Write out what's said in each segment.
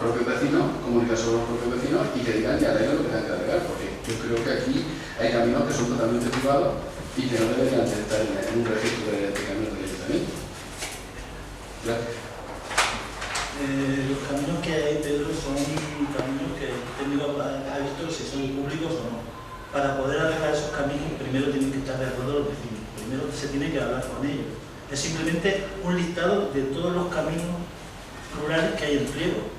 propios vecinos, comunicarse con los propios vecinos y que digan y arreglen lo que tengan que arreglar, porque yo creo que aquí hay caminos que son totalmente privados y que no deberían de estar en un registro de caminos del ayuntamiento. Gracias. Los caminos que hay, Pedro, son caminos que el técnico ha visto si son públicos o no. Para poder arreglar esos caminos, primero tienen que estar de acuerdo los vecinos, primero se tiene que hablar con ellos. Es simplemente un listado de todos los caminos rurales que hay en pliego.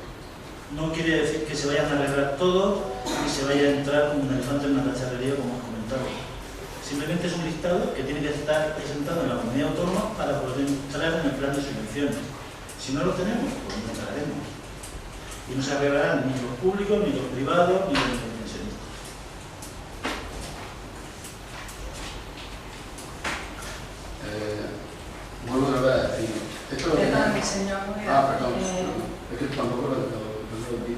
No quiere decir que se vayan a arreglar todos y se vaya a entrar como un elefante en una cacharrería, como has comentado. Simplemente es un listado que tiene que estar presentado en la comunidad autónoma para poder entrar en el plan de subvenciones. Si no lo tenemos, pues no entraremos. Y no se arreglarán ni los públicos, ni los privados, ni los pensionistas. Vuelvo otra vez a decir. Perdón, señor. Perdón. Es que tampoco lo vi.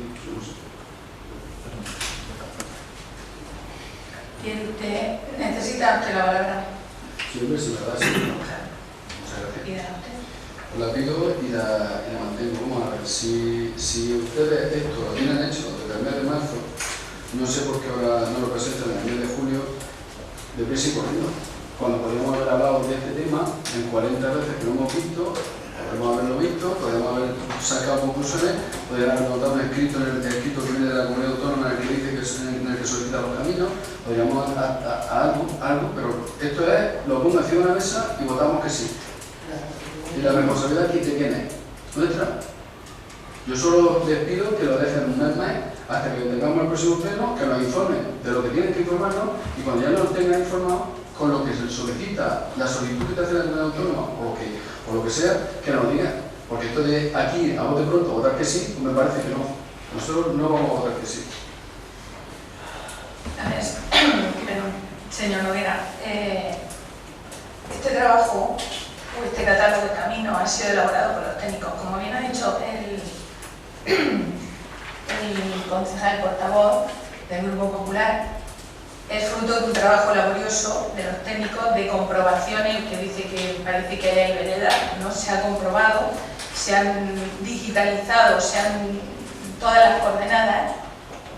¿Necesita usted la palabra? Sí, hombre, si me la da, sí. Muchas gracias. La pido y la mantengo. Vamos a ver, si ustedes esto lo tienen hecho desde el mes de marzo, no sé por qué ahora no lo presentan en el mes de julio, deprisa y corriendo. Cuando podríamos haber hablado de este tema en 40 veces que lo hemos visto, podríamos haberlo visto, podríamos haber sacado conclusiones, podríamos haber notado un escrito en el escrito que viene de la comunidad autónoma en el que dice que en el que solicita los caminos, podríamos algo, pero esto es, lo pongo encima de la mesa y votamos que sí. Y la responsabilidad aquí de quién es, nuestra. Yo solo les pido que lo dejen un mes más hasta que tengamos el próximo pleno, que nos informen de lo que tienen que informarnos y cuando ya nos tengan informados con lo que se solicita, la solicitud que te hace la comunidad autónoma o lo que sea, que nos digan. Porque esto de aquí a bote pronto votar que sí, pues me parece que no. Nosotros no vamos a votar que sí. A ver, señor Noguera, este trabajo o este catálogo de caminos ha sido elaborado por los técnicos. Como bien ha dicho el concejal portavoz del Grupo Popular, es fruto de un trabajo laborioso de los técnicos de comprobaciones que dice que parece que hay vereda, no se ha comprobado, se han digitalizado, todas las coordenadas,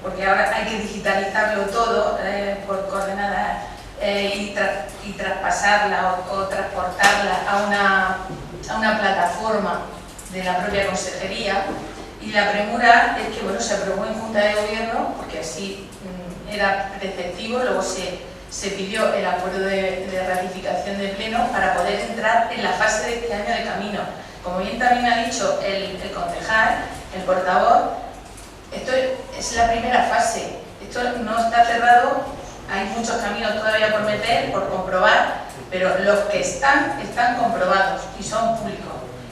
porque ahora hay que digitalizarlo todo por coordenadas y traspasarla o transportarla a una plataforma de la propia consejería. Y la premura es que se aprobó en Junta de Gobierno porque así era preceptivo, luego se pidió el acuerdo de ratificación de pleno para poder entrar en la fase de este año de camino. Como bien también ha dicho el concejal, el portavoz, esto es la primera fase, esto no está cerrado, hay muchos caminos todavía por meter, por comprobar, pero los que están comprobados y son públicos.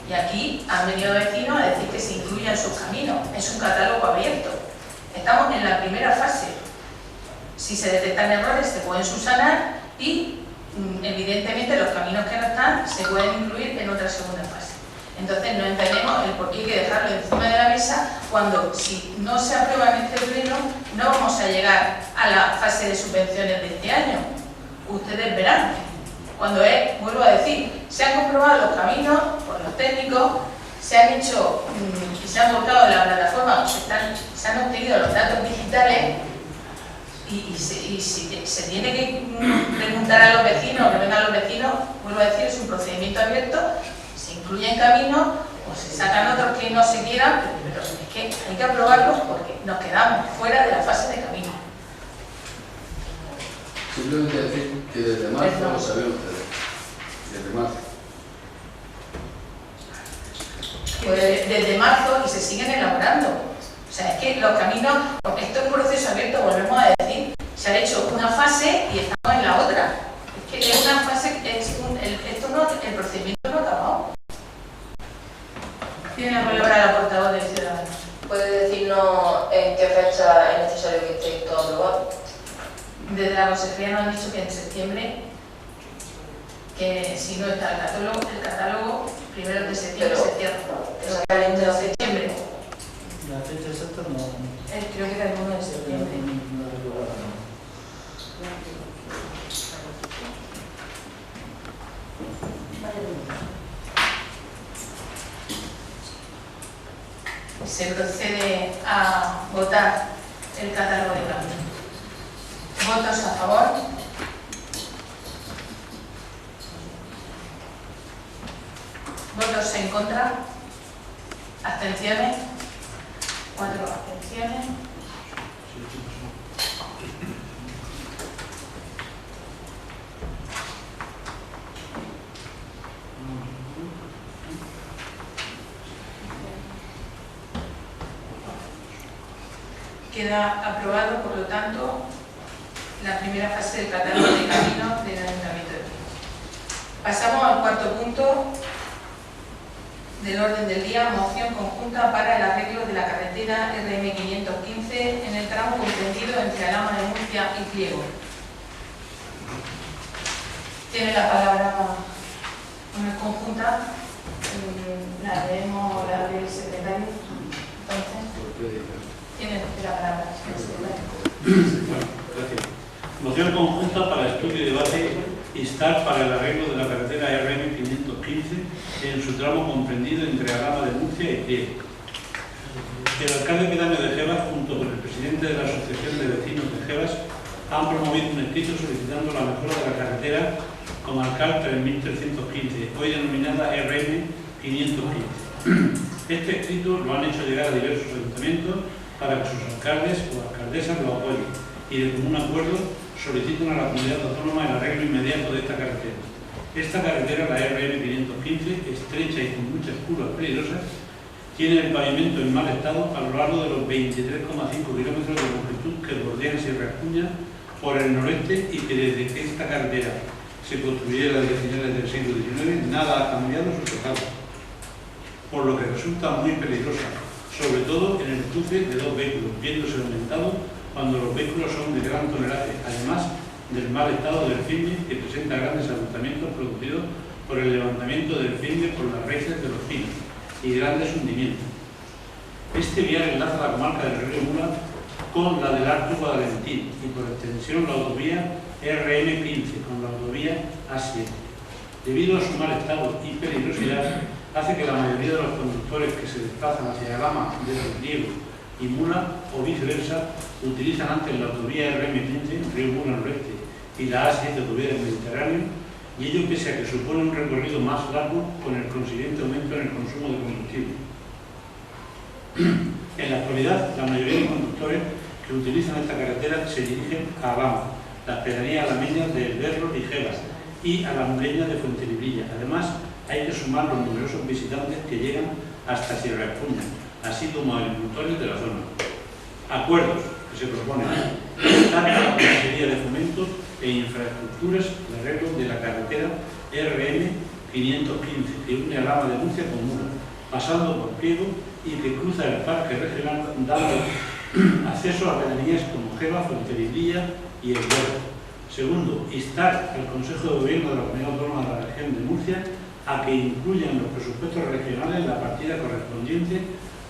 Y aquí han venido vecinos a decir que se incluyan sus caminos, es un catálogo abierto. Estamos en la primera fase. Si se detectan errores se pueden subsanar y evidentemente los caminos que no están se pueden incluir en otra segunda fase. Entonces no entendemos el por qué hay que dejarlo encima de la mesa cuando si no se aprueba en este pleno no vamos a llegar a la fase de subvenciones de este año. Ustedes verán. Cuando vuelvo a decir, se han comprobado los caminos por los técnicos, se han hecho y se han volcado en la plataforma, se han obtenido los datos digitales y se tiene que preguntar a los vecinos, que vengan los vecinos, vuelvo a decir, es un procedimiento abierto, se incluyen caminos o se sacan otros que no se quieran, pero es que hay que aprobarlos porque nos quedamos fuera de la fase de camino. Simplemente decir que desde marzo lo sabían ustedes. Desde marzo. Desde marzo y se siguen elaborando. O sea, es que los caminos, esto es un proceso abierto, volvemos a decir, se ha hecho una fase y estamos en la otra. Es que es una fase, el procedimiento no ha acabado. Tiene la palabra la portavoz de Ciudadanos. ¿Puede decirnos en qué fecha es necesario que esté todo aprobado? Desde la consejería nos han dicho que en septiembre, que si no está el catálogo, primero de septiembre se cierra. Exactamente En septiembre. La fecha exacta no. Creo que era el 1 de septiembre. se procede a votar el catálogo de caminos. ¿Votos a favor? ¿Votos en contra? ¿Abstenciones? 4 abstenciones. Queda aprobado, por lo tanto, la primera fase del catálogo de caminos del Ayuntamiento de Vigo. Pasamos al cuarto punto del orden del día, moción conjunta para el arreglo de la carretera RM515 en el tramo comprendido entre Alhama de Murcia y Pliego. Tiene la palabra conjunta, la leemos, la lee el secretario. Entonces, tiene la palabra, señor secretario. Bueno, gracias. Moción conjunta para estudio y debate instar para el arreglo de la carretera RM515 en su tramo comprendido entre Alhama de Murcia y Pliego. El alcalde pedáneo de Gevas, junto con el presidente de la Asociación de Vecinos de Gevas, han promovido un escrito solicitando la mejora de la carretera comarcal 3315, hoy denominada RM515. Este escrito lo han hecho llegar a diversos ayuntamientos para que sus alcaldes o alcaldesas lo apoyen y de común acuerdo solicitan a la comunidad autónoma el arreglo inmediato de esta carretera. Esta carretera, la RM515, estrecha y con muchas curvas peligrosas, tiene el pavimento en mal estado a lo largo de los 23,5 kilómetros de longitud que bordean Sierra Espuña por el noreste y que desde que esta carretera se construyera desde finales del siglo XIX nada ha cambiado su trazado, por lo que resulta muy peligrosa, sobre todo en el cruce de dos vehículos, viéndose aumentado cuando los vehículos son de gran tonelaje, además del mal estado del firme que presenta grandes agotamientos producidos por el levantamiento del firme por las raíces de los pinos y grandes hundimientos. Este vial enlaza la comarca del Río Mula con la del Alto Guadalentín y por extensión la autovía RM15 con la autovía A7. Debido a su mal estado y peligrosidad, hace que la mayoría de los conductores que se desplazan hacia Alhama desde Pliego y Mula o viceversa utilizan antes la autovía RM15, Río Mula Noreste, y la A7, autovía del Mediterráneo, y ello pese a que supone un recorrido más largo con el consiguiente aumento en el consumo de combustible. En la actualidad, la mayoría de conductores que utilizan esta carretera se dirigen a Alhama, las pedanías alameñas de El Berro y Gevas, y a las muleñas de Fuentelibrilla. Además, hay que sumar los numerosos visitantes que llegan hasta Sierra Espuña, así como agricultores de la zona. Acuerdos que se proponen: instar a la Consejería de Fomento e Infraestructuras el arreglo de la carretera RM515 que une Alhama de Murcia con Mura, pasando por Pliego y que cruza el parque regional dando acceso a pedanías como Gevas, Fuentelibrilla y El Berro. Segundo, instar al Consejo de Gobierno de la Comunidad Autónoma de la Región de Murcia a que incluyan en los presupuestos regionales la partida correspondiente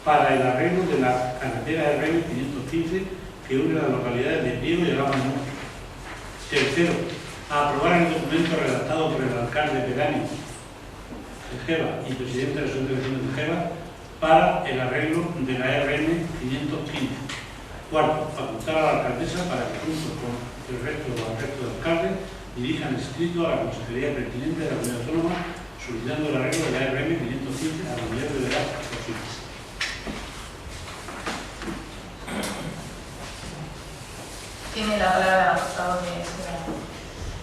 para el arreglo de la carretera RM515 que une las localidades de Pliego y Alhama de Murcia. Tercero, a aprobar el documento redactado por el alcalde pedáneo de Gevas y presidente de la Asociación de Vecinos de Gevas para el arreglo de la RM515. Cuarto, facultar a la alcaldesa para que junto con el resto de alcaldes dirijan escrito a la Consejería pertinente de la Comunidad Autónoma solicitando el arreglo de la RM515 a la mayor brevedad posible. Tiene la palabra el portavoz de Ciudadanos.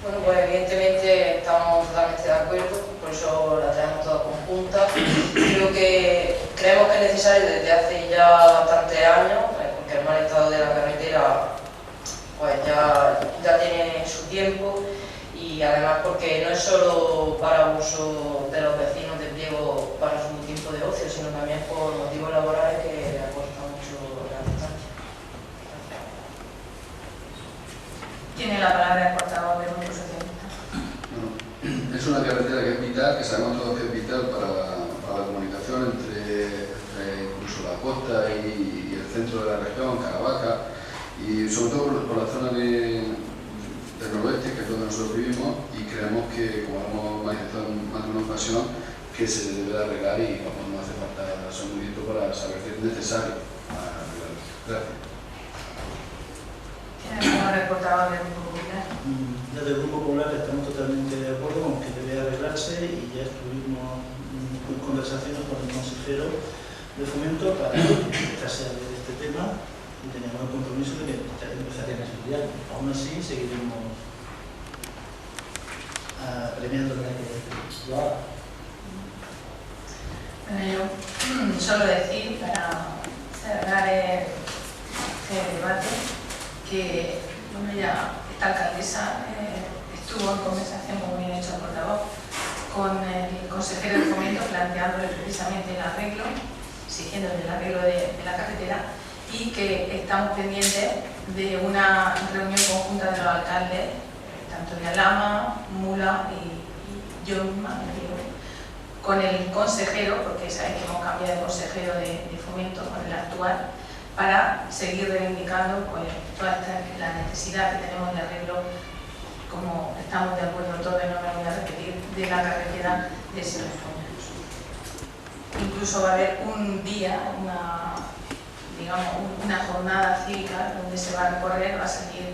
Bueno, pues evidentemente estamos totalmente de acuerdo, por eso la traemos toda conjunta. Creo que creemos que es necesario desde hace ya bastantes años, porque el mal estado de la carretera pues ya tiene su tiempo, y además porque no es solo para uso de los vecinos de Pliego para su tiempo de ocio, sino también por motivos laborales que le aporta mucho la distancia. Tiene la palabra el portavoz del Grupo Socialista. Bueno, es una carretera que es vital, que sabemos todos que es vital para la comunicación entre incluso la costa y el centro de la región, Caravaca, y sobre todo por la zona del noroeste, que es donde nosotros vivimos, y creemos que, como hemos manifestado en más de una ocasión, que se debe de arreglar y vamos, no hace falta ser muy directo para saber que es necesario arreglarlo. Gracias. ¿Quién ha reportado del Grupo Popular? Desde el Grupo Popular estamos totalmente de acuerdo con que debe arreglarse y ya estuvimos en conversaciones con el consejero de Fomento para que empezase a ver este tema y teníamos el compromiso de que empezarían a estudiar. Aún así, seguiremos premiando la que lo haga. Bueno, yo solo decir, para cerrar este debate, que bueno, ya esta alcaldesa estuvo en conversación, como bien ha dicho el portavoz, con el consejero de Fomento, planteándole precisamente el arreglo, exigiendo el arreglo de la carretera, y que estamos pendientes de una reunión conjunta de los alcaldes, tanto de Alhama, Mula y yo misma, con el consejero, porque sabéis que hemos cambiado de consejero de Fomento con el actual, para seguir reivindicando pues, toda la necesidad que tenemos de arreglo, como estamos de acuerdo todos, no me voy a repetir, de la carretera de Serrafón. Incluso va a haber un día, una jornada cívica donde se va a recorrer, va a salir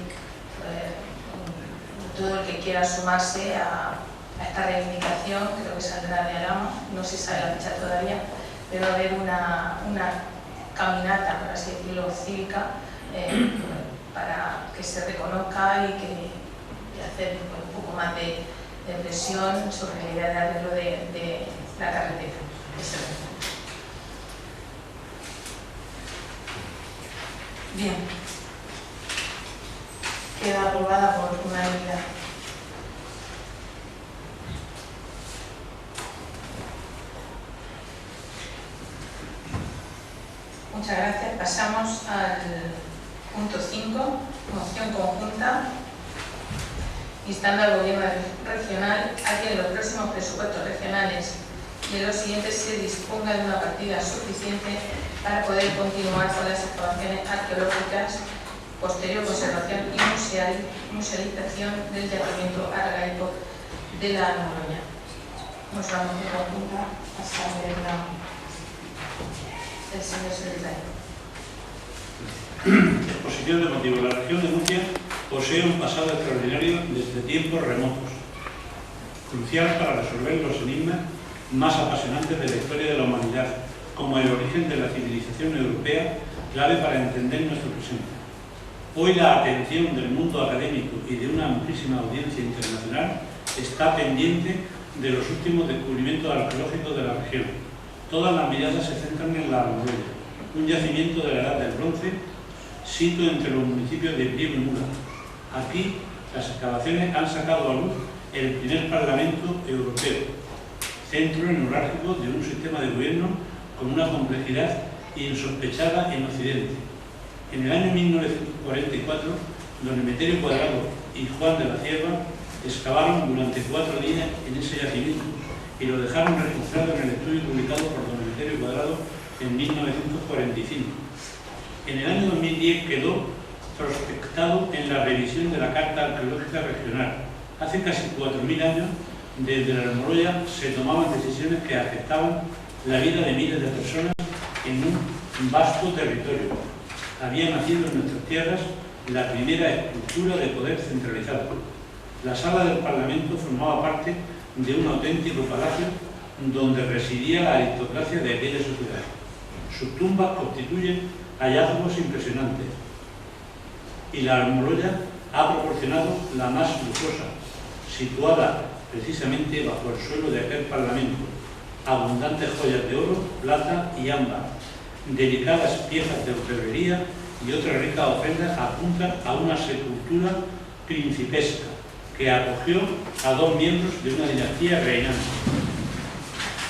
todo el que quiera sumarse a esta reivindicación, creo que saldrá de Alhama, no se sabe la fecha todavía, pero va a haber una caminata, por así decirlo, cívica, para que se reconozca y hacer un poco más de presión sobre la idea de arreglo de la carretera. Bien, queda aprobada por unanimidad. Muchas gracias. Pasamos al punto 5, moción conjunta, instando al Gobierno regional a que en los próximos presupuestos regionales de los siguientes se disponga de una partida suficiente para poder continuar con las excavaciones arqueológicas, posterior conservación y musealización del yacimiento arcaico de la Almoloya. Nos vamos de conjunta a saber el señor secretario. Exposición de motivos. La región de Murcia posee un pasado extraordinario desde tiempos remotos, crucial para resolver los enigmas más apasionantes de la historia de la humanidad, como el origen de la civilización europea, clave para entender nuestro presente. Hoy la atención del mundo académico y de una amplísima audiencia internacional está pendiente de los últimos descubrimientos arqueológicos de la región. Todas las miradas se centran en la Almoloya, un yacimiento de la Edad del Bronce, sito entre los municipios de Priego y Mura. Aquí, las excavaciones han sacado a luz el primer Parlamento Europeo, centro neurálgico de un sistema de gobierno con una complejidad insospechada en Occidente. En el año 1944, don Emeterio Cuadrado y Juan de la Cierva excavaron durante 4 días en ese yacimiento y lo dejaron registrado en el estudio publicado por don Emeterio Cuadrado en 1945. En el año 2010 quedó prospectado en la revisión de la Carta Arqueológica Regional. Hace casi 4.000 años, desde la Almoloya se tomaban decisiones que afectaban la vida de miles de personas en un vasto territorio. Había nacido en nuestras tierras la primera estructura de poder centralizado. La sala del Parlamento formaba parte de un auténtico palacio donde residía la aristocracia de aquella sociedad. Sus tumbas constituyen hallazgos impresionantes y la Almoloya ha proporcionado la más lujosa, situada precisamente bajo el suelo de aquel Parlamento. Abundantes joyas de oro, plata y ámbar, delicadas piezas de orfebrería y otras ricas ofrendas apuntan a una sepultura principesca que acogió a 2 miembros de una dinastía reinante.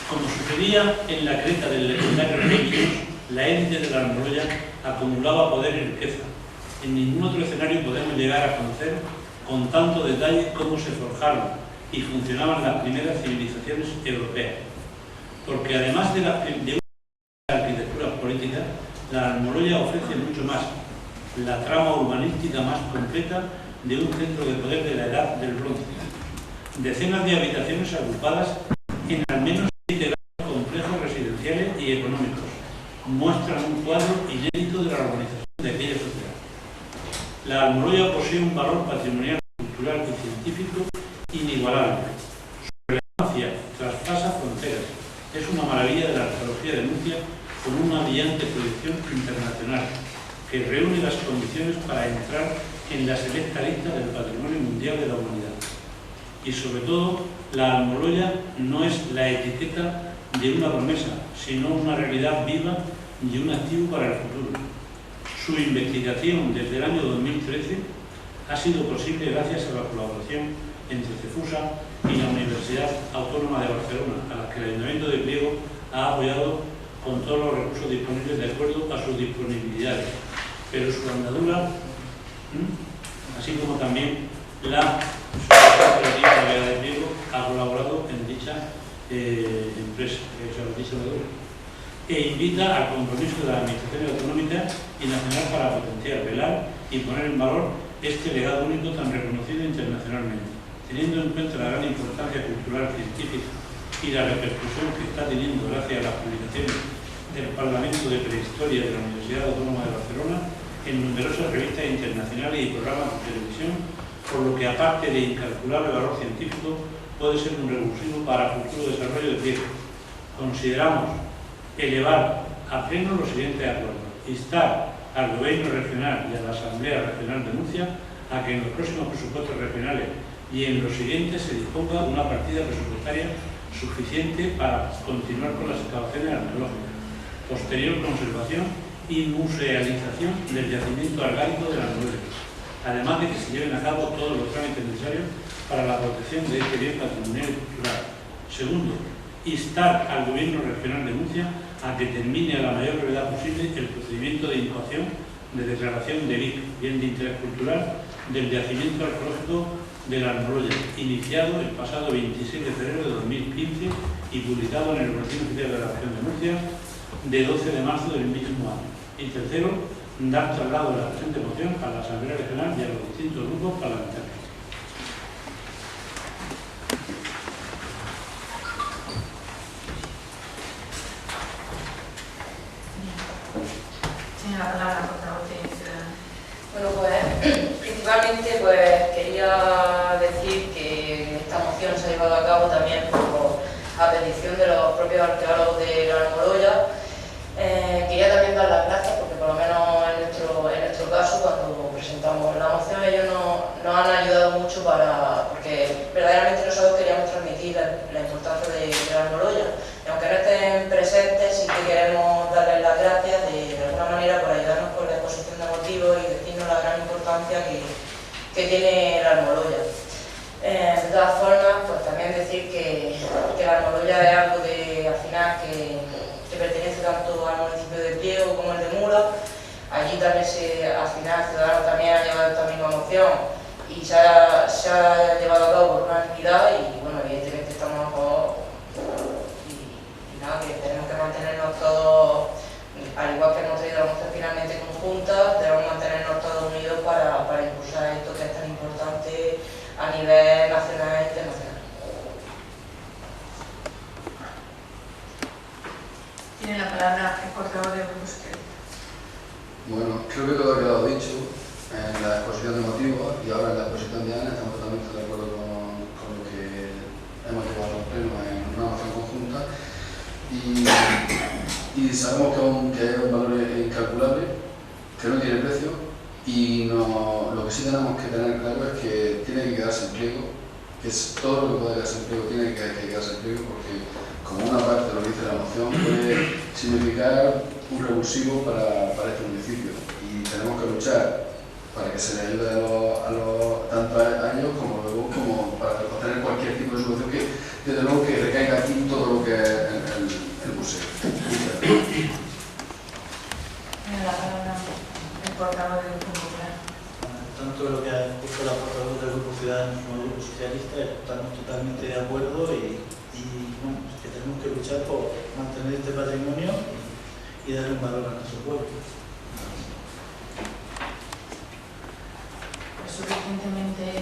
Como sucedía en la Creta del legendario rey Minos, la élite de la Almoloya acumulaba poder y riqueza. En ningún otro escenario podemos llegar a conocer con tanto detalle cómo se forjaron y funcionaban las primeras civilizaciones europeas. Porque además de una arquitectura política, la Almoloya ofrece mucho más, la trama urbanística más completa de un centro de poder de la Edad del Bronce. Decenas de habitaciones agrupadas en al menos 7 muestran un cuadro inédito de la organización de aquella sociedad. La Almoloya posee un valor patrimonial, cultural y científico inigualable. Su relevancia traspasa fronteras. Es una maravilla de la arqueología de Murcia con una brillante proyección internacional que reúne las condiciones para entrar en la selecta lista del Patrimonio Mundial de la Humanidad. Y sobre todo, la Almoloya no es la etiqueta de una promesa, sino una realidad viva y un activo para el futuro. Su investigación desde el año 2013 ha sido posible gracias a la colaboración entre CEFUSA y la Universidad Autónoma de Barcelona, a la que el Ayuntamiento de Priego ha apoyado con todos los recursos disponibles de acuerdo a sus disponibilidades. Pero su andadura, así como también la Sociedad Cooperativa de Priego, ha colaborado en dicha empresa, dicha andadura, e invita al compromiso de las administraciones autonómicas y nacional para potenciar, velar y poner en valor este legado único tan reconocido internacionalmente, teniendo en cuenta la gran importancia cultural, científica y la repercusión que está teniendo gracias a las publicaciones del Parlamento de Prehistoria de la Universidad Autónoma de Barcelona en numerosas revistas internacionales y programas de televisión, por lo que aparte de incalculable valor científico puede ser un revulsivo para el futuro desarrollo de Priego. Consideramos elevar a pleno los siguientes acuerdos: instar al Gobierno regional y a la Asamblea Regional de Murcia a que en los próximos presupuestos regionales y en los siguientes se disponga de una partida presupuestaria suficiente para continuar con las excavaciones arqueológicas, posterior conservación y musealización del yacimiento argárico de la Almoloya, además de que se lleven a cabo todos los trámites necesarios para la protección de este bien patrimonial y cultural. Segundo, instar al Gobierno regional de Murcia a que termine a la mayor brevedad posible el procedimiento de incoación de declaración de bien de interés cultural del yacimiento arqueológico de la Almoloya, iniciado el pasado 26 de febrero de 2015 y publicado en el Boletín Oficial de la Región de Murcia de 12 de marzo del mismo año. Y tercero, dar traslado de la presente moción a la Asamblea Regional y a los distintos grupos parlamentarios. La palabra, portavoz de Ciudadanos. Bueno, pues principalmente quería decir que esta moción se ha llevado a cabo también a petición de los propios arqueólogos de la Almoloya. Quería también dar las gracias porque por lo menos en nuestro caso, cuando presentamos la moción, ellos nos han ayudado mucho porque verdaderamente nosotros queríamos transmitir la importancia de la Almoloya. Y aunque no estén presentes, sí que queremos darles las gracias de alguna manera por ayudarnos con la exposición de motivos y decirnos la gran importancia que tiene la Almoloya. De todas formas, pues también decir que la Almoloya es algo al final que pertenece tanto al municipio de Priego como el de Muro. Allí también al final Ciudadanos también ha llevado esta misma moción y se ha llevado a cabo por una unanimidad y bueno, evidentemente estamos a favor y nada, que tenemos que mantenernos todos, al igual que hemos traído la moción finalmente conjunta, debemos mantenernos todos unidos para impulsar esto que es tan importante a nivel nacional e internacional. Tiene la palabra el portavoz del Grupo Socialista. Bueno, creo que todo ha quedado dicho en la exposición de motivos y ahora en la exposición de Ana. Estamos totalmente de acuerdo con lo que hemos llevado al pleno en una moción conjunta y sabemos que es un valor incalculable, que no tiene precio y lo que sí tenemos que tener claro es que tiene que quedarse en Priego, que es todo lo que puede quedarse en Priego tiene que quedarse en Priego porque como una parte de lo que dice la moción puede significar un revulsivo para este municipio y tenemos que luchar para que se le ayude a los tantos años como luego para obtener cualquier tipo de solución que desde luego que recaiga aquí todo lo que es el museo. Tiene la palabra el portavoz del Grupo Popular. Tanto lo que ha expuesto la portavoz del Grupo Ciudadanos como el Grupo Socialista, estamos totalmente de acuerdo y bueno, que tenemos que luchar por mantener este patrimonio y darle un valor a nuestro pueblo. Es suficientemente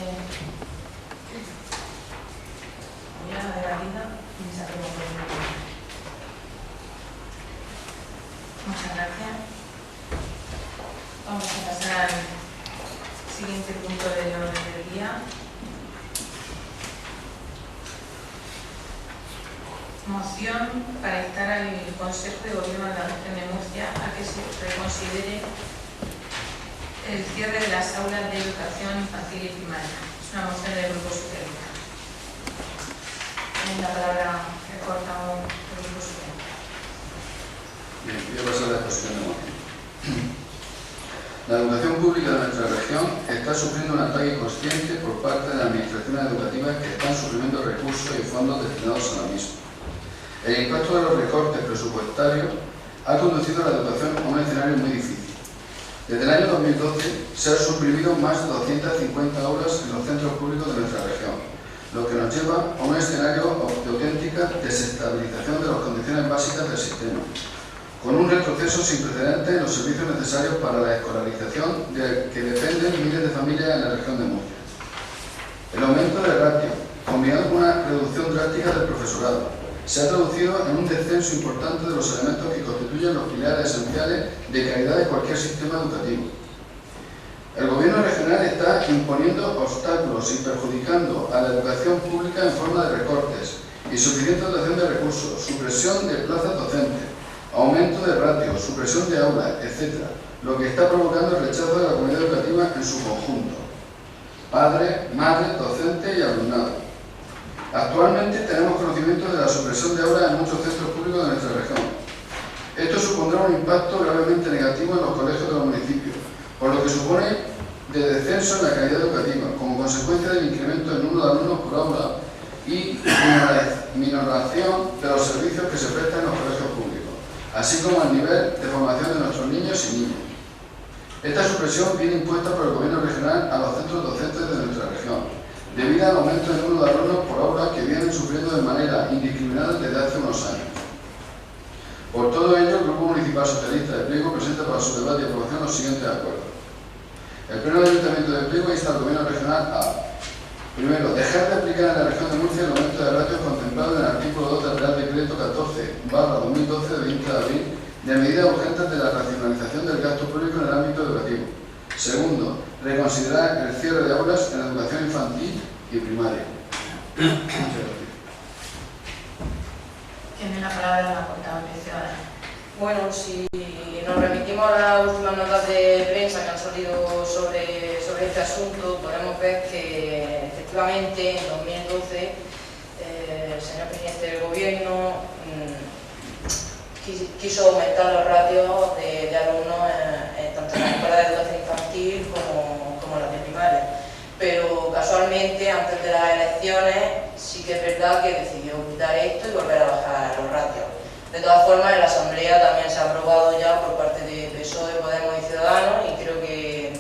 debatida y se aprueba por unanimidad. Muchas gracias. Vamos a pasar al siguiente punto del orden del día. Moción para instar al Consejo de Gobierno de la Región de Murcia a que se reconsidere el cierre de las aulas de educación infantil y primaria. Es una moción del Grupo Socialista. Tiene la palabra el portavoz del Grupo Socialista. Bien, voy a pasar a la exposición de moción. La educación pública de nuestra región está sufriendo un ataque consciente por parte de las administraciones educativas que están suprimiendo recursos y fondos destinados a la misma. El impacto de los recortes presupuestarios ha conducido a la educación a un escenario muy difícil. Desde el año 2012 se han suprimido más de 250 aulas en los centros públicos de nuestra región, lo que nos lleva a un escenario de auténtica desestabilización de las condiciones básicas del sistema, con un retroceso sin precedentes en los servicios necesarios para la escolarización de que dependen miles de familias en la región de Murcia. El aumento de ratio, combinado con una reducción drástica del profesorado, se ha traducido en un descenso importante de los elementos que constituyen los pilares esenciales de calidad de cualquier sistema educativo. El Gobierno regional está imponiendo obstáculos y perjudicando a la educación pública en forma de recortes, insuficiente dotación de recursos, supresión de plazas docentes, aumento de ratios, supresión de aulas, etc., lo que está provocando el rechazo de la comunidad educativa en su conjunto, padres, madres, docentes y alumnado. Actualmente tenemos conocimiento de la supresión de aulas en muchos centros públicos de nuestra región. Esto supondrá un impacto gravemente negativo en los colegios de los municipios, por lo que supone de descenso en la calidad educativa, como consecuencia del incremento del número de alumnos por aula y minoración de los servicios que se prestan en los colegios públicos, así como el nivel de formación de nuestros niños y niñas. Esta supresión viene impuesta por el Gobierno regional a los centros docentes de nuestra región, debido al aumento del número de alumnos por aula que vienen sufriendo de manera indiscriminada desde hace unos años. Por todo ello, el Grupo Municipal Socialista de Pliego presenta para su debate y aprobación los siguientes acuerdos. El Pleno del Ayuntamiento de Pliego insta al Gobierno regional a: primero, dejar de aplicar en la región de Murcia el aumento de ratios contemplado en el artículo 2 del Real Decreto 14/2012 de 20 de abril de medidas urgentes de la racionalización del gasto público en el ámbito educativo. Segundo, reconsiderar el cierre de aulas en la educación infantil y primaria. Muchas gracias. Tiene la palabra la portavoz de Ciudadanos. Bueno, si nos remitimos a las últimas notas de prensa que han salido sobre este asunto, podemos ver que efectivamente en 2012 el señor presidente del gobierno quiso aumentar los ratios de alumnos tanto en la escuela de educación infantil como en la de primaria. Pero casualmente, antes de las elecciones, sí que es verdad que decidió quitar esto y volver a bajar los ratios. De todas formas, en la Asamblea también se ha aprobado ya por parte de PSOE, Podemos y Ciudadanos, y creo que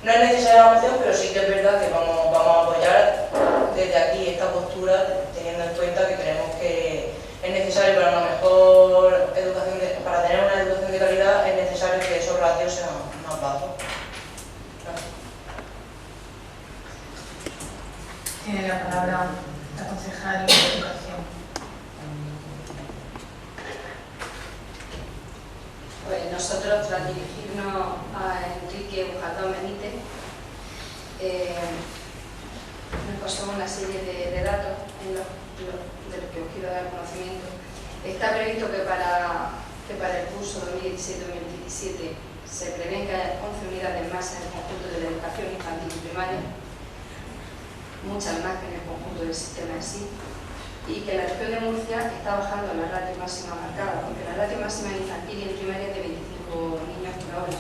no es necesaria la moción, pero sí que es verdad que vamos a apoyar desde aquí esta postura, teniendo en cuenta que creemos que es necesario para una mejor educación, para tener una educación de calidad, es necesario que esos ratios sean más bajos. Gracias. Tiene la palabra la concejal de Educación. Pues nosotros, tras dirigirnos a Enrique Bujardón Benítez, nos pasó una serie de datos de los que os quiero dar conocimiento. Está previsto que para el curso 2016-2017 se prevén que haya 11 unidades más en el conjunto de la educación infantil y primaria, muchas más que en el conjunto del sistema en sí, y que la región de Murcia está bajando la ratio máxima marcada, porque la ratio máxima en infantil y en primaria es de 25 niños por hora.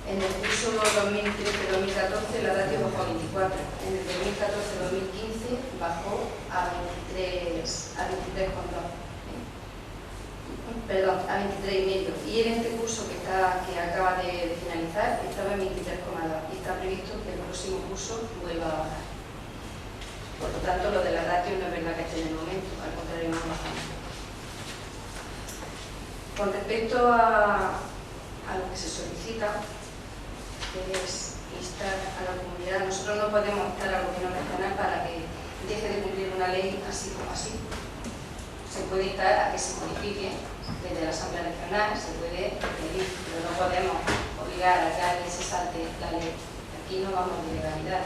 En el curso 2013-2014 la ratio bajó a 24, en el 2014-2015 bajó a 23,2. Perdón, a 23,5, y en este curso que acaba de finalizar estaba en 23,2 y está previsto que el próximo curso vuelva a bajar. Por lo tanto, lo de la ratio no es verdad que esté en el momento, al contrario, no bajando. Con respecto a lo que se solicita, que es instar a la comunidad, nosotros no podemos instar al gobierno regional para que deje de cumplir una ley así como así. se puede instar a que se modifique desde la Asamblea Regional, se puede pedir, pero no podemos obligar a que alguien se salte la ley. Aquí no vamos de legalidad.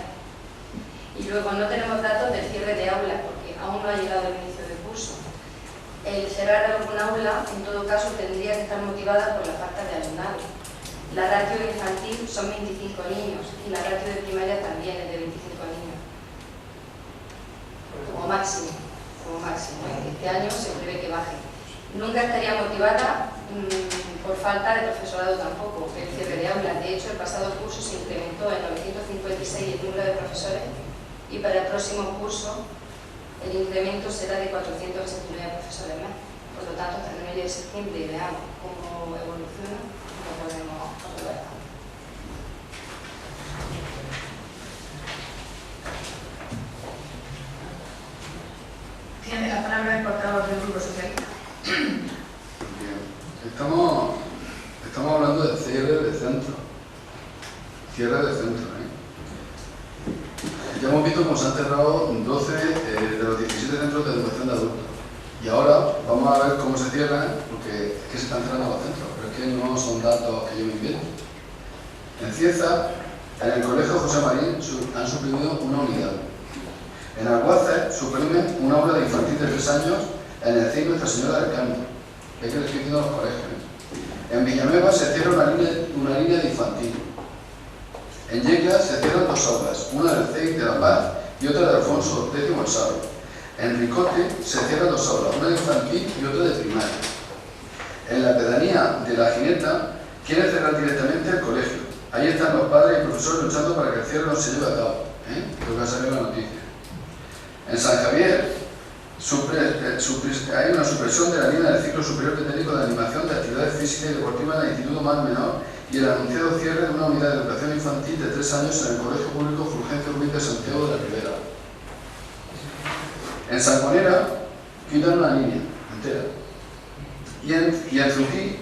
Y luego no tenemos datos del cierre de aulas, porque aún no ha llegado el inicio del curso. El cerrar alguna aula, en todo caso, tendría que estar motivada por la falta de alumnado. La ratio infantil son 25 niños y la ratio de primaria también es de 25 niños. Como máximo. Este año se prevé que baje. Nunca estaría motivada por falta de profesorado tampoco, el cierre de aulas. De hecho, el pasado curso se incrementó en 956 el número de profesores y para el próximo curso el incremento será de 489 profesores más. Por lo tanto, hasta el mes de septiembre veamos cómo evoluciona, no podemos aprobar. Tiene la palabra el portavoz del Grupo Socialista. Bien. Estamos hablando de cierre de centro. Ya hemos visto cómo se han cerrado 12 de los 17 centros de educación de adultos. Y ahora vamos a ver cómo se cierran, porque es que se están cerrando los centros, pero es que no son datos que yo me invento. En Cieza, en el Colegio José Marín, han suprimido una unidad. En Alguace suprimen un aula de infantil de 3 años en el CEI Nuestra Señora del Carmen. Es que le estoy diciendo a los colegios. En Villanueva se cierra una línea de infantil. En Yecla se cierran 2 aulas, una del CEI de La Paz y otra de Alfonso X el Sabio. En Ricote se cierran 2 aulas, una de infantil y otra de primaria. En la pedanía de La Gineta quieren cerrar directamente el colegio. Ahí están los padres y profesores luchando para que el cierre no se lleve a cabo. Creo que va a salir la noticia. En San Javier hay una supresión de la línea del ciclo superior de técnico de animación de actividades físicas y deportivas en el Instituto Mar Menor y el anunciado cierre de una unidad de educación infantil de 3 años en el Colegio Público Fulgencio Ruiz de Santiago de la Ribera. En Sangonera quitan una línea entera. Y en Truquí,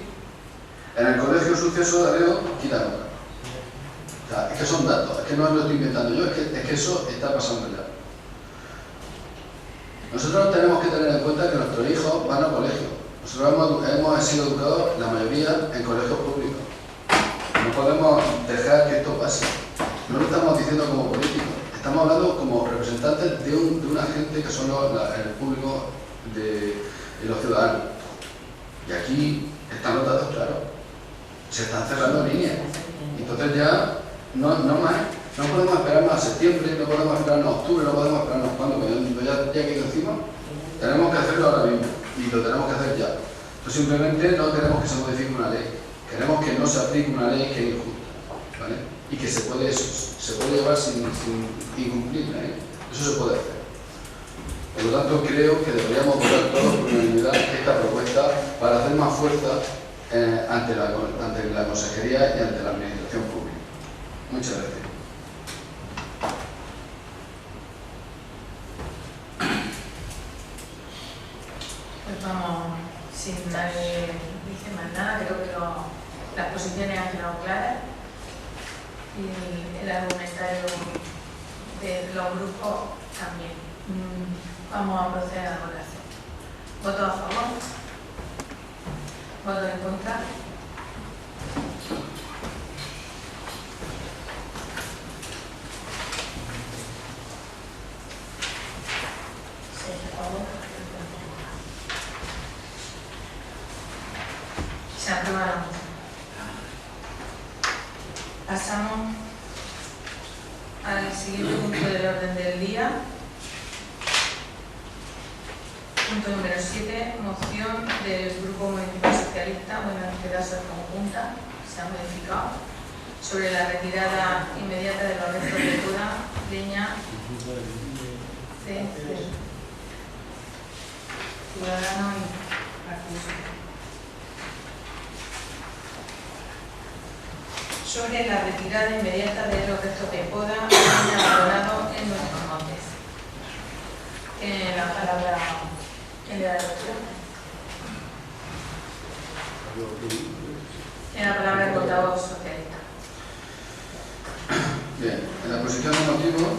en el Colegio Suceso de Areo, quitan otra. O sea, es que son datos, es que no lo estoy inventando yo, es que eso está pasando ya. Nosotros tenemos que tener en cuenta que nuestros hijos van al colegio. Nosotros hemos sido educados, la mayoría, en colegios públicos. No podemos dejar que esto pase. No lo estamos diciendo como políticos, estamos hablando como representantes de una gente que son el público de los ciudadanos. Y aquí están los datos claros. Se están cerrando líneas. Entonces ya no más. No podemos esperar más a septiembre, no podemos esperarnos a octubre, no podemos esperarnos cuando ya quedó encima. Tenemos que hacerlo ahora mismo y lo tenemos que hacer ya. Entonces simplemente no queremos que se modifique una ley, queremos que no se aplique una ley que es injusta, ¿vale? Y que se puede llevar sin incumplirla, Eso se puede hacer. Por lo tanto, creo que deberíamos votar todos por unanimidad esta propuesta para hacer más fuerza ante la Consejería y ante la Administración Pública. Muchas gracias. Pues vamos, si nadie dice más nada, creo que las posiciones han quedado claras y el argumentario de los grupos también. Vamos a proceder a la votación. ¿Votos a favor? ¿Votos en contra? Se aprueba la moción. Pasamos al siguiente punto del orden del día. Punto número 7, moción del Grupo Municipal Socialista, bueno, en este caso es conjunta, se ha modificado, sobre la retirada inmediata de los restos de poda, leña, de Ciudadanos y Partido. Sobre la retirada inmediata de los restos de poda abandonados en nuestros montes. Tiene la palabra quien le da la opción. Tiene la palabra el portavoz socialista. Bien, en la exposición de motivos,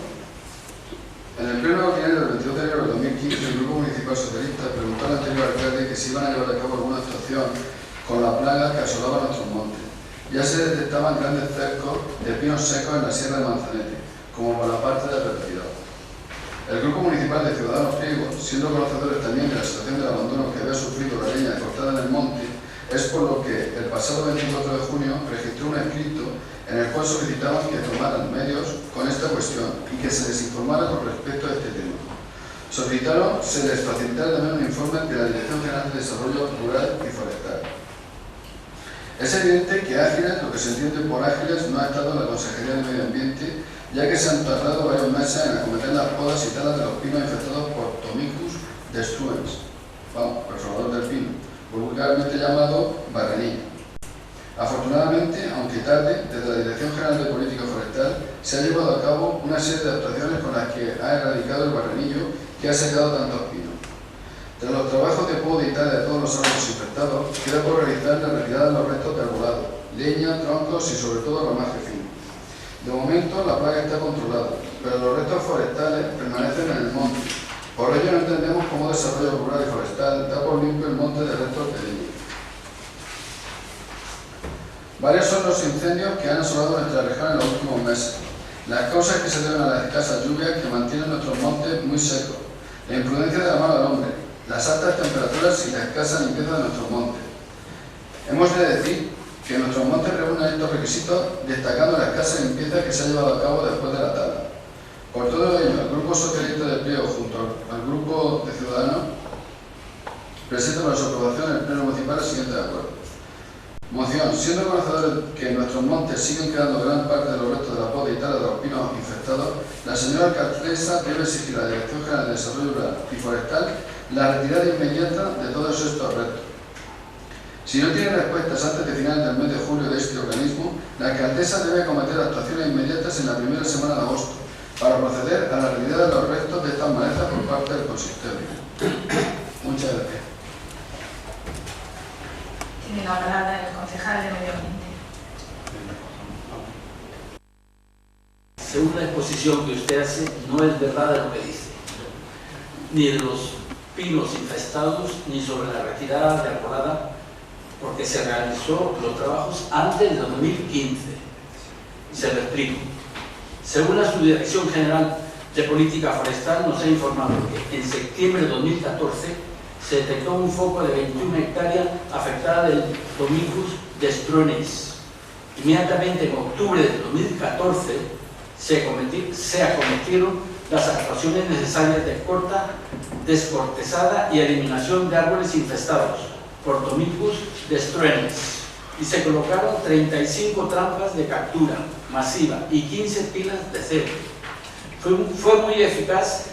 en el pleno ordinario del 22 de enero de 2015, el Grupo Municipal Socialista preguntó al anterior que se iban a llevar a cabo alguna actuación con la plaga que asolaba nuestros montes. Ya se detectaban grandes cercos de pinos secos en la Sierra de Manzanete, como por la parte del repetidor. El Grupo Municipal de Ciudadanos Priegos, siendo conocedores también de la situación del abandono que había sufrido la leña cortada en el monte, es por lo que el pasado 24 de junio registró un escrito en el cual solicitaban que tomaran medios con esta cuestión y que se les informara con respecto a este tema. Solicitaron se les facilitara también un informe de la Dirección General de Desarrollo Rural y Forestal. Es evidente que Ágiles, lo que se entiende por Ágiles, no ha estado en la Consejería de Medio Ambiente, ya que se han tardado varios meses en acometer las podas y talas de los pinos infectados por Tomicus destruens, perforador del pino, vulgarmente llamado barranillo. Afortunadamente, aunque tarde, desde la Dirección General de Política Forestal se ha llevado a cabo una serie de actuaciones con las que ha erradicado el barranillo que ha secado tantos pinos. Tras los trabajos de poda y tala de todos los árboles infectados, queda por realizar la retirada de los restos de arbolado, leña, troncos y sobre todo ramaje fino. De momento la plaga está controlada, pero los restos forestales permanecen en el monte. Por ello no entendemos cómo Desarrollo Rural y Forestal da por limpio el monte de restos de leña. Varios son los incendios que han asolado nuestra región en los últimos meses. Las causas que se deben a las escasas lluvias que mantienen nuestros montes muy secos, la imprudencia de la mano del hombre, las altas temperaturas y la escasa limpieza de nuestros montes. Hemos de decir que nuestros montes reúnen estos requisitos, destacando la escasa limpieza que se ha llevado a cabo después de la tala. Por todo ello, el Grupo Socialista de Priego, junto al Grupo de Ciudadanos, presenta para su aprobación en el Pleno Municipal el siguiente acuerdo. Moción. Siendo conocedores que en nuestros montes siguen quedando gran parte de los restos de la poda y tala de los pinos infectados, la señora alcaldesa debe exigir a la Dirección General de Desarrollo Rural y Forestal la retirada inmediata de todos estos restos. Si no tiene respuestas antes de finales del mes de julio de este organismo, la alcaldesa debe acometer actuaciones inmediatas en la primera semana de agosto para proceder a la retirada de los restos de estas malezas por parte del consistorio. Muchas gracias. Tiene la palabra el concejal de Medio Ambiente. Según la exposición que usted hace, no es verdad lo que dice, ni de los pinos infestados, ni sobre la retirada de arbolada, porque se realizó los trabajos antes de 2015. Se lo explico. Según la Subdirección General de Política Forestal, nos ha informado que en septiembre de 2014 se detectó un foco de 21 hectáreas afectada del Tomicus destruens. Inmediatamente en octubre de 2014 se acometieron las actuaciones necesarias de corta, descortezada y eliminación de árboles infestados por Tomicus destruens y se colocaron 35 trampas de captura masiva y 15 pilas de cebo. Fue muy eficaz.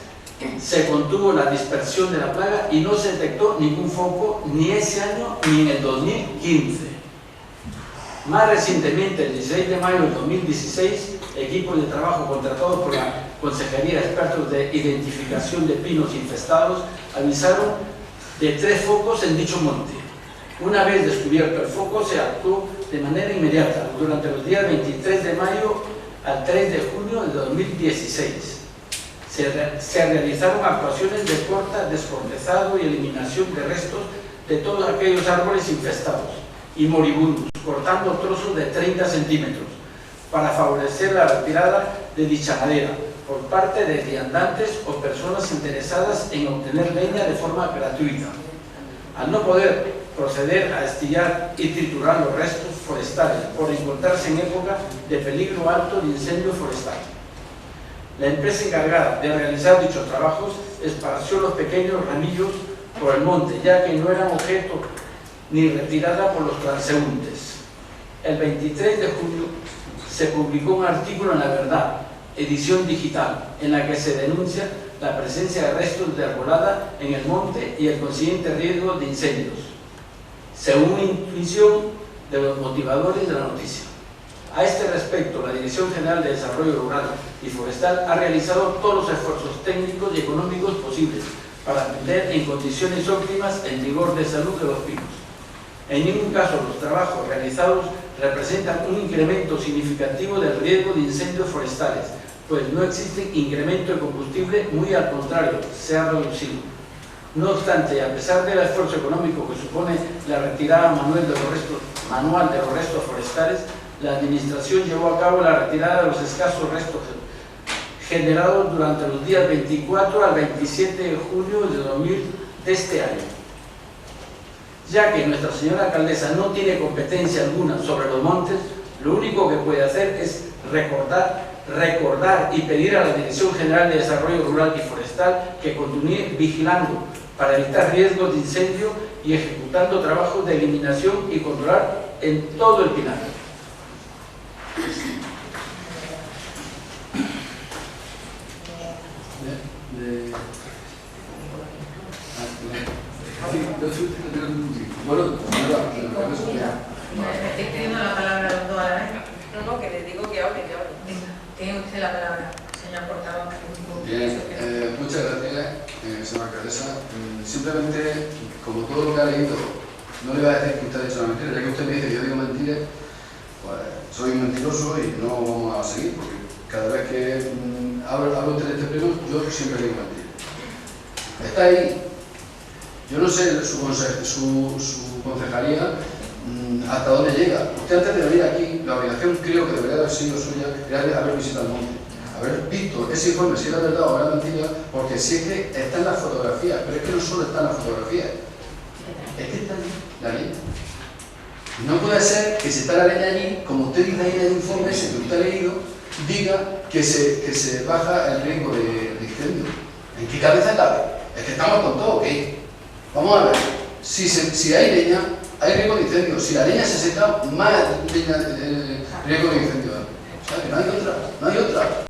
Se contuvo la dispersión de la plaga y no se detectó ningún foco ni ese año ni en el 2015. Más recientemente, el 16 de mayo de 2016, equipos de trabajo contratados por la Consejería de Expertos de Identificación de Pinos Infestados avisaron de 3 focos en dicho monte. Una vez descubierto el foco, se actuó de manera inmediata durante los días 23 de mayo al 3 de junio de 2016. Se realizaron actuaciones de corta, descortezado y eliminación de restos de todos aquellos árboles infestados y moribundos, cortando trozos de 30 centímetros para favorecer la retirada de dicha madera por parte de viandantes o personas interesadas en obtener leña de forma gratuita. Al no poder proceder a estillar y triturar los restos forestales por encontrarse en época de peligro alto de incendio forestal, la empresa encargada de realizar dichos trabajos esparció los pequeños ramillos por el monte, ya que no eran objeto ni retirada por los transeúntes. El 23 de junio se publicó un artículo en La Verdad, edición digital, en la que se denuncia la presencia de restos de arbolada en el monte y el consiguiente riesgo de incendios, según intuición de los motivadores de la noticia. A este respecto, la Dirección General de Desarrollo Rural y Forestal ha realizado todos los esfuerzos técnicos y económicos posibles para atender en condiciones óptimas el rigor de salud de los pinos. En ningún caso los trabajos realizados representan un incremento significativo del riesgo de incendios forestales, pues no existe incremento de combustible, muy al contrario, se ha reducido. No obstante, a pesar del esfuerzo económico que supone la retirada manual de los restos forestales, la Administración llevó a cabo la retirada de los escasos restos generados durante los días 24 al 27 de julio de este año. Ya que nuestra señora alcaldesa no tiene competencia alguna sobre los montes, lo único que puede hacer es recordar y pedir a la Dirección General de Desarrollo Rural y Forestal que continúe vigilando para evitar riesgos de incendio y ejecutando trabajos de eliminación y controlar en todo el pinar. Me estoy pidiendo la palabra a los dos a la vez. No, que le digo que hable, que hable. Venga, tiene usted la palabra, señor portavoz. Bien, muchas gracias, señora alcaldesa. Simplemente, como todo lo que ha leído, no le voy a decir que usted ha dicho una mentira, ya que usted me dice que yo digo mentiras, pues soy un mentiroso y no vamos a seguir, porque cada vez que hablo de este pleno, yo siempre digo mentiras. Está ahí. Yo no sé su concejalía hasta dónde llega. Usted antes de venir aquí, la obligación creo que debería haber sido suya, era haber visitado el monte, haber visto ese informe, si era verdad o era mentira, porque si es que está en las fotografías, pero es que no solo está en las fotografías, es que está allí la leña. No puede ser que si está la leña allí, como usted dice ahí en el informe ese que usted ha leído, diga que se baja el riesgo de incendio. ¿En qué cabeza cabe? Es que estamos con todo, ¿ok? Vamos a ver, si hay leña, hay riesgo de incendio. Si la leña se seca, más leña, riesgo de incendio. O sea, que no hay otra, no hay otra.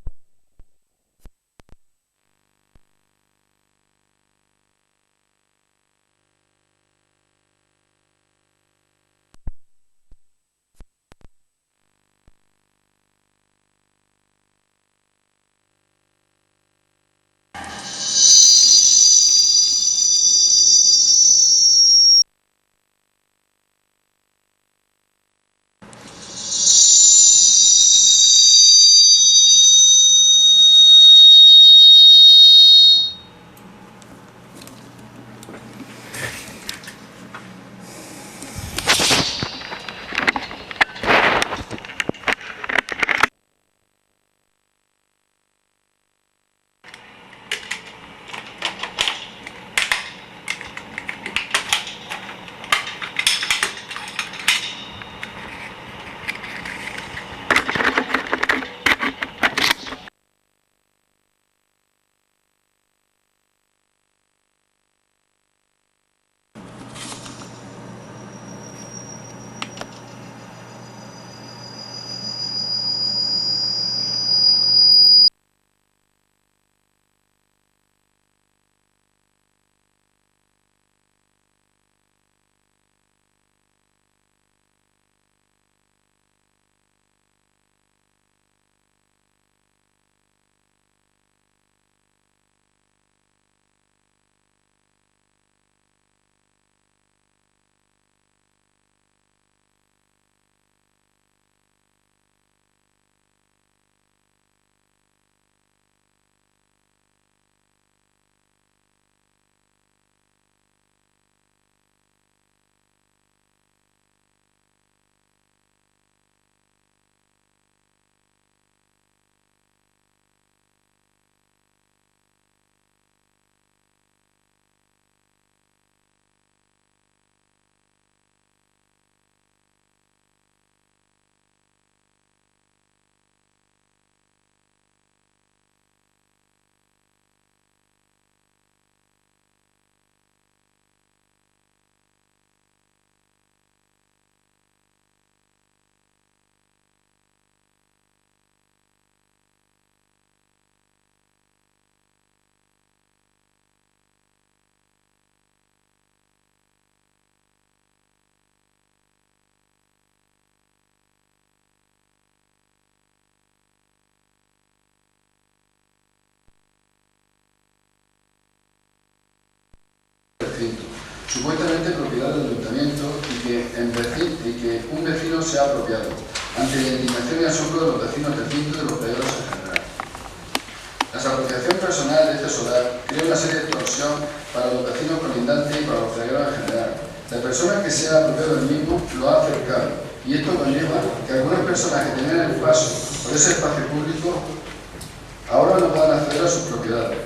Supuestamente propiedad del ayuntamiento y que un vecino se ha apropiado, ante la indignación y asombro de los vecinos del Cinto y de los veedores en general. La apropiación personal de este solar crea una serie de extorsión para los vecinos colindantes y para los fregueros en general. La persona que se ha apropiado del mismo lo ha acercado y esto conlleva que algunas personas que tenían el paso por ese espacio público ahora no puedan acceder a sus propiedades.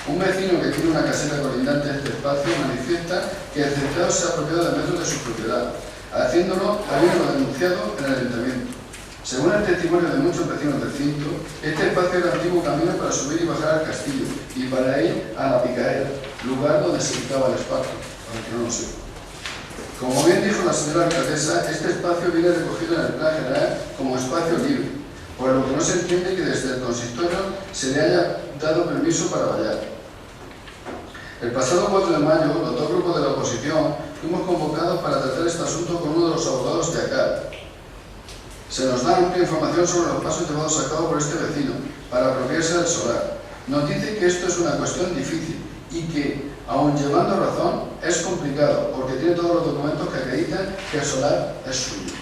Un vecino que tiene una caseta colindante a este espacio manifiesta que el afectado se ha apropiado de metros de su propiedad, habiéndolo denunciado en el ayuntamiento. Según el testimonio de muchos vecinos del cinto, este espacio era antiguo camino para subir y bajar al castillo y para ir a la Picaera, lugar donde se ubicaba el espacio, para que no lo sepa. Como bien dijo la señora alcaldesa, este espacio viene recogido en el plan general como espacio libre, por lo que no se entiende que desde el consistorio se le haya dado permiso para vallar. El pasado 4 de mayo, los dos grupos de la oposición fuimos convocados para tratar este asunto con uno de los abogados de ACAL. Se nos da amplia información sobre los pasos llevados a cabo por este vecino para apropiarse del solar. Nos dice que esto es una cuestión difícil y que, aun llevando razón, es complicado porque tiene todos los documentos que acreditan que el solar es suyo.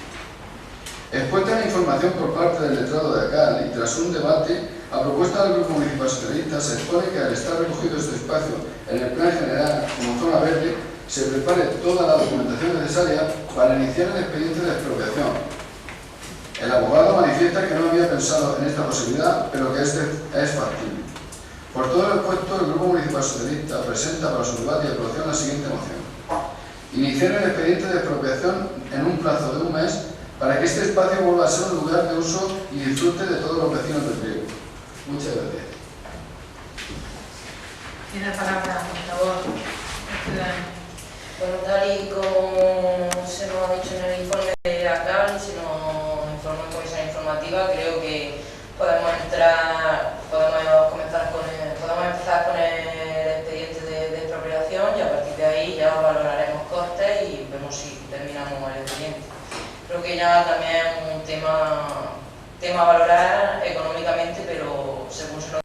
Expuesta la información por parte del letrado de ACAL y tras un debate, a propuesta del Grupo Municipal Socialista, se expone que al estar recogido este espacio en el plan general como zona verde, se prepare toda la documentación necesaria para iniciar el expediente de expropiación. El abogado manifiesta que no había pensado en esta posibilidad, pero que es factible. Por todo lo expuesto, el Grupo Municipal Socialista presenta para su debate y aprobación la siguiente moción. Iniciar el expediente de expropiación en un plazo de un mes para que este espacio vuelva a ser un lugar de uso y disfrute de todos los vecinos del río. Muchas gracias. Tiene la palabra, por favor, el ciudadano. Bueno, tal y como se nos ha dicho en el informe de ACAL, si nos informa en comisión informativa, creo que podemos empezar con el expediente de expropiación y a partir de ahí ya valoraremos costes y vemos si terminamos el expediente. Creo que ya también es un tema a valorar económicamente, pero según se nos